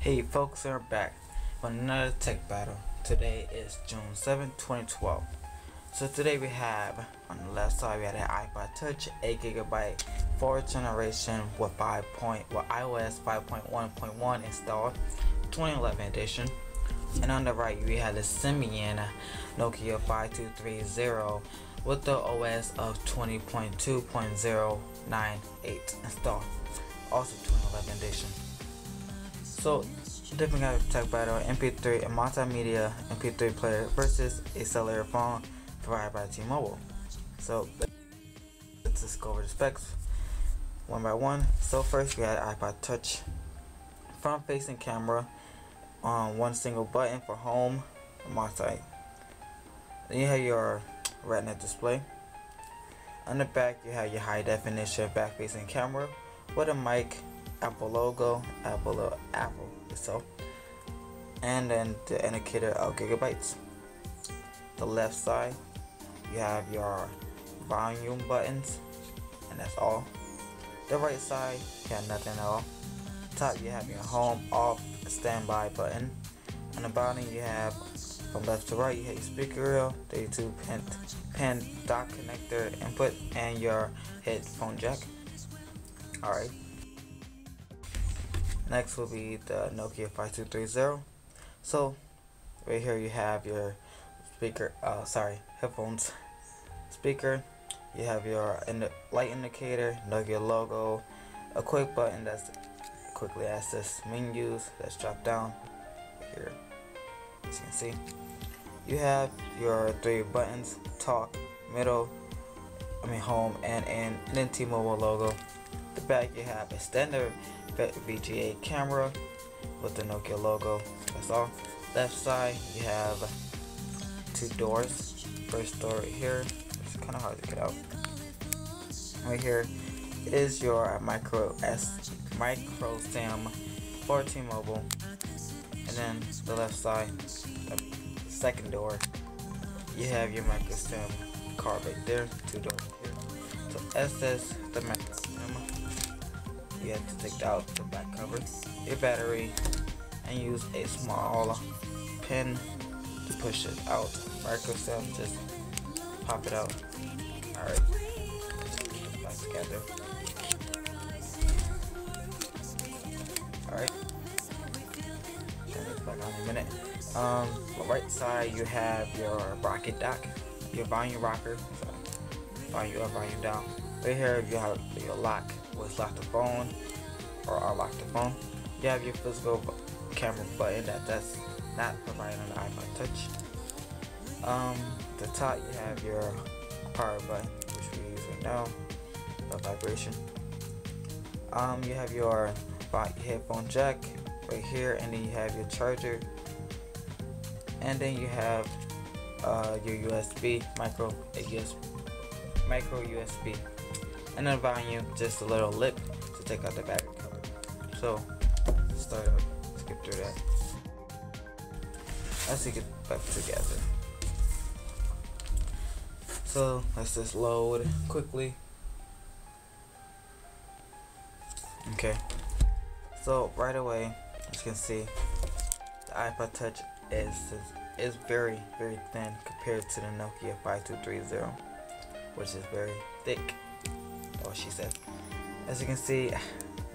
Hey folks, we're back with another tech battle. Today is June 7th, 2012. So today we have, on the left side we had an iPod Touch, 8GB, 4th generation with iOS 5.1.1 installed, 2011 edition. And on the right we had the Symbian Nokia 5230 with the OS of 20.2.098 installed, also 2011 edition. So, different kind of tech battle: MP3 and multimedia MP3 player versus a cellular phone provided by T-Mobile. So, let's just go over the specs one by one. So first we had iPod Touch, front-facing camera on one single button for home, multi. Then you have your Retina display. On the back you have your high definition back-facing camera with a mic, Apple logo, Apple itself, and then the indicator of gigabytes. The left side you have your volume buttons, and that's all. The right side you have nothing at all. Top you have your home, off, standby button. On the bottom you have, from left to right, you have your speaker reel, 32 pin dock connector input, and your headphone jack. Alright. Next will be the Nokia 5230. So right here you have your speaker, headphones, speaker. You have your light indicator, Nokia logo, a quick button that's quickly access menus that's dropped down here, as you can see. You have your three buttons: talk, home, and then T-Mobile logo. The back you have a standard VGA camera with the Nokia logo. That's all. Left side you have two doors. First door right here, it's kind of hard to get out. Right here is your micro SIM for T-Mobile, and then the left side, the second door, you have your micro SIM card right there. Two doors here. So SS the micro SIM. You have to take out the back cover, your battery, and use a small pin to push it out. Micro SIM, just pop it out. Alright, put it back together. Alright, turn this back on in a minute. The right side you have your rocket dock, your volume rocker, volume up, volume down. Right here you have your lock, which lock the phone or unlock the phone. You have your physical camera button that's not provided on the iPod Touch. The top you have your power button, which we use right now, the vibration. You have your headphone jack right here, and then you have your charger, and then you have your USB micro USB, and then volume, just a little lip to take out the battery cover. So let's skip through that. Let's get back together. So let's just load quickly. Okay, so right away, as you can see, the iPod Touch is very thin compared to the Nokia 5230, which is very thick. Oh, she said. As you can see,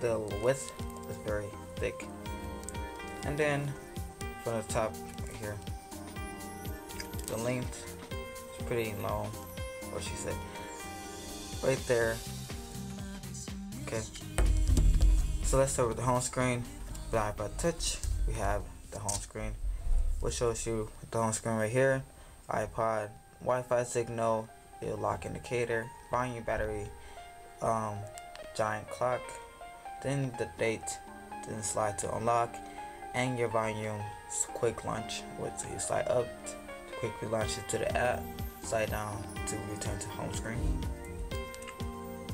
the width is very thick, and then from the top right here, the length is pretty long. What she said, right there. Okay, so let's start with the home screen. The iPod Touch, we have the home screen, which shows you the home screen right here: iPod, Wi-Fi signal, your lock indicator, volume, battery, giant clock, then the date, then slide to unlock, and your volume quick launch, which you slide up to quickly launch it to the app, slide down to return to home screen,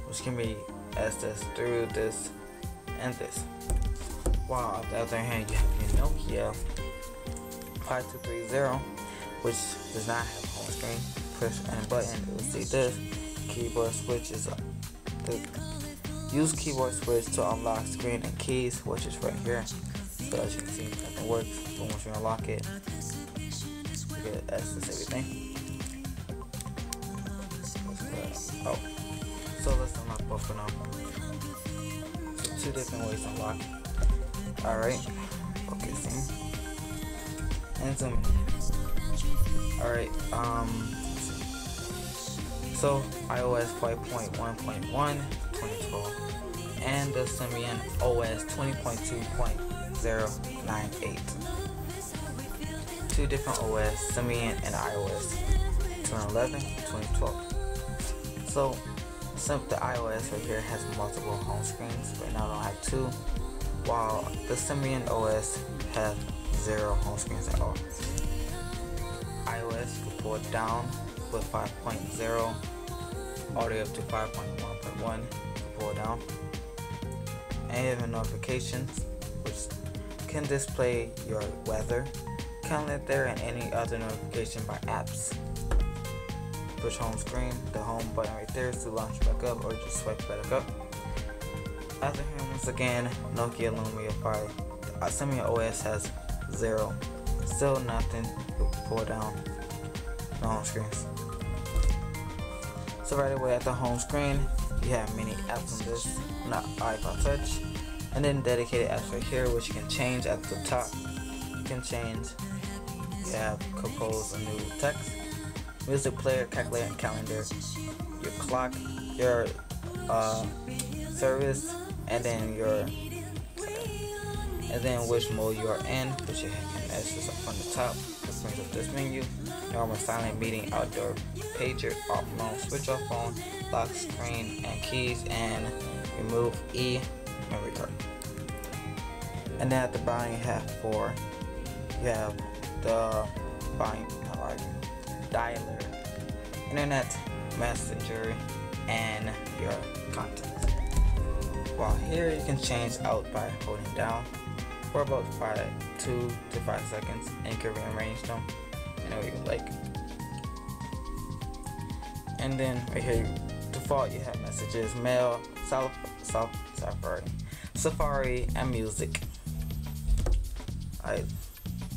which can be accessed through this and this. While on the other hand you have your Nokia 5230, which does not have a home screen. Push any button, it will see this. Keyboard switch is the use keyboard switch to unlock screen and keys, which is right here. So as you can see, nothing works. But once you unlock it, you get access everything. Oh, so let's unlock both of them. So 2 different ways to unlock. Alright, focusing. And zooming. Alright, so iOS 5.1.1 2012 and the Symbian OS 20.2.098. 2 different OS, Symbian and iOS 2011, 2012. So the iOS right here has multiple home screens. Right now I don't have 2, while the Symbian OS has 0 home screens at all. iOS you can pull it down with 5.0 all the way up to 5.1.1. You can pull it down. And even notifications, which can display your weather, calendar there, and any other notification by apps. Push home screen, the home button right there is to launch back up or just swipe back up. After here, once again, Nokia Lumia 5. Symbian OS has 0. Still nothing. You pull down the home screens. So right away at the home screen, you have many apps on this, not iPod Touch, and then dedicated apps right here, which you can change at the top. You can change. You have compose a new text, music player, calculator, and calendar, your clock, your service, and then which mode you are in, which you can access up on the top. This brings up this menu. Normal, silent, meeting, outdoor, pager, off phone, switch off phone, lock screen and keys, and remove memory card. And then at the bottom you have you have the dialer, internet, messenger, and your contacts. While here you can change out by holding down for about 2 to 5 seconds, and you can rearrange them and you like. And then right here, default, you have messages, mail, Safari, and music. Alright,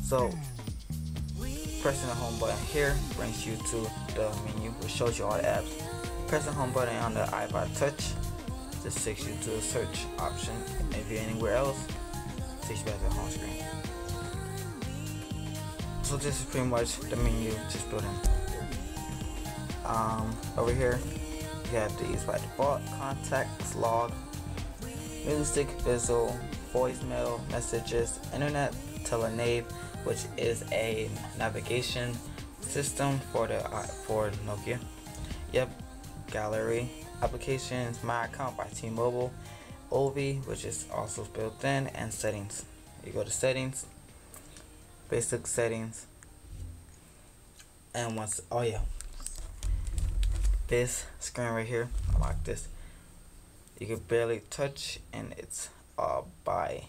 so pressing the home button here brings you to the menu, which shows you all the apps. Press the home button on the iPod Touch, this takes you to the search option. If you're anywhere else, it takes you back to the home screen. So this is pretty much the menu just built in. Over here you have these by default: contacts, log, music, visual, voicemail, messages, internet, telenave, which is a navigation system for Nokia. Yep, gallery, applications, my account by T-Mobile, OV, which is also built in, and settings. You go to settings, basic settings, and this screen right here, unlock this. You can barely touch, and it's all by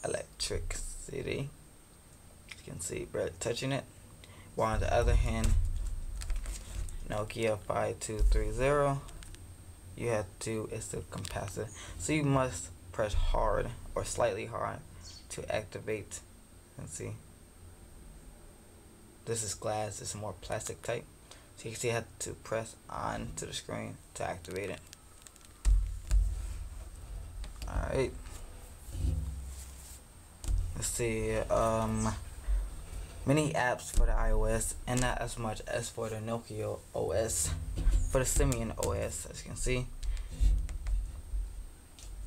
electricity. You can see barely touching it. While on the other hand, Nokia 5230, you have to, it's the capacitor. So you must press hard or slightly hard to activate. You can see this is glass, this is more plastic type. So you can see I have to press on to the screen to activate it. Alright. Let's see, many apps for the iOS and not as much as for the Nokia OS. For the Symbian OS, as you can see.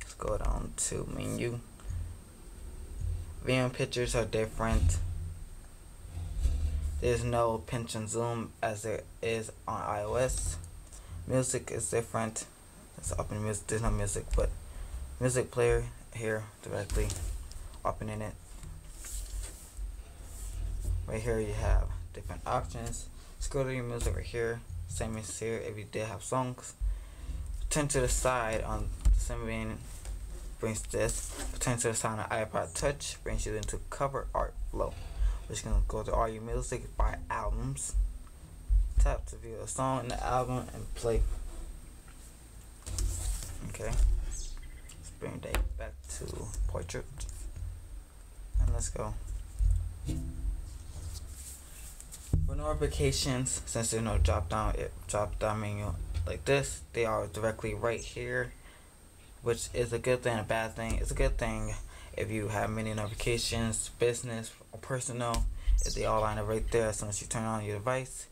Let's go down to menu. Viewing pictures are different. There's no pinch and zoom as there is on iOS. Music is different. It's open music. There's no music, but music player here directly opening it. Right here you have different options. Scroll to your music right here. Same as here if you did have songs. Turn to the side on the Symbian brings this. Turn to the side on the iPod Touch brings you into cover art flow, which can go to all your music by albums. Tap to view a song in the album and play. Okay. Let's bring that back to portrait. let's go. For notifications, since there's no drop down menu like this, they are directly right here, which is a good thing and a bad thing. It's a good thing if you have many notifications, business or personal, if they all line up right there as soon as you turn on your device.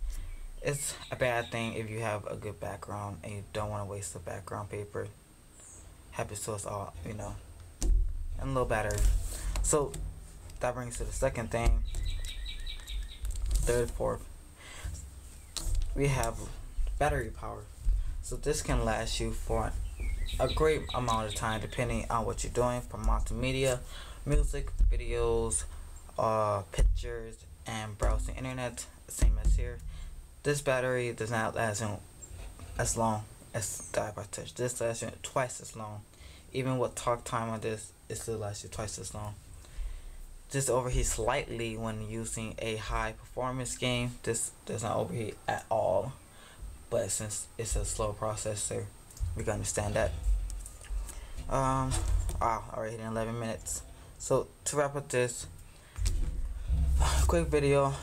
It's a bad thing if you have a good background and you don't want to waste the background paper. Happens to us all, you know. And a little battery. So that brings to the second thing. Third, fourth, we have battery power. So this can last you for a great amount of time depending on what you're doing, from multimedia, music, videos, pictures, and browsing internet. Same as here. This battery does not last as long as the iPod Touch. This lasts you twice as long. Even with talk time on this, it still lasts you twice as long. Just overheats slightly when using a high performance game. This does not overheat at all, but since it's a slow processor, we can understand that. Already in 11 minutes. So to wrap up this quick video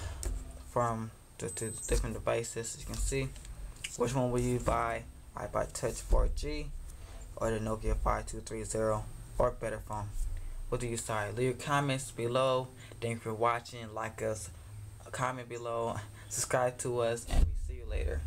from the two different devices, you can see which one will you buy: iPod Touch 4G or the Nokia 5230, or better phone. What do you decide? Leave your comments below. Thank you for watching. Like us, comment below, subscribe to us, and we see you later.